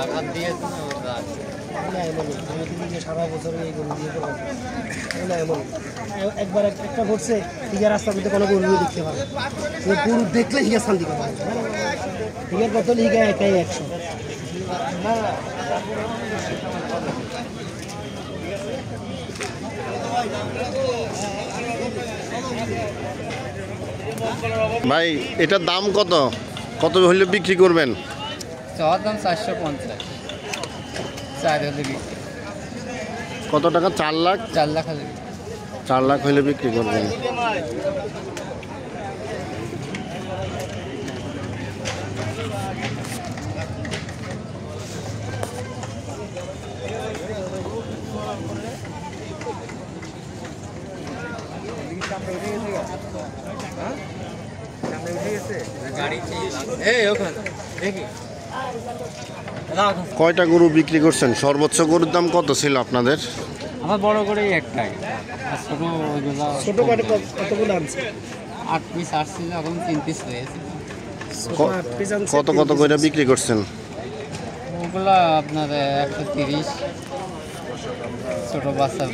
আঘাত দিয়েছে না ওটা এমনই আমি দিদি সারা বছর এই গরু দিয়ে করলাম এমন একবার একটা ঘটছে হিগা রাস্তার মধ্যে কোনো গরু দেখতে পাবে গরু দেখলে হিগা শান্তি পাবে হিগার কত হিগা একাই 100 ভাই এটার দাম কত কত হলে বিক্রি করবেন? চাওয়ার দাম 450, 4 হলে বিক্রি। কত টাকা? 4 লাখ? 4 লাখ হলে 4 লাখ হলে বিক্রি করবেন। কয়টা গরু বিক্রি করছেন? সর্বোচ্চ গরুর দাম কত ছিল আপনাদের? আমার বড় করে একটাই, আর ছোট ওইগুলো ছোট কতগুলো আনছে 8 পিস আসছিল, এখন 3 পিস হয়েছে। কত কত করে বিক্রি করছেন? ওগুলা আপনার 130, ছোট বাচ্চা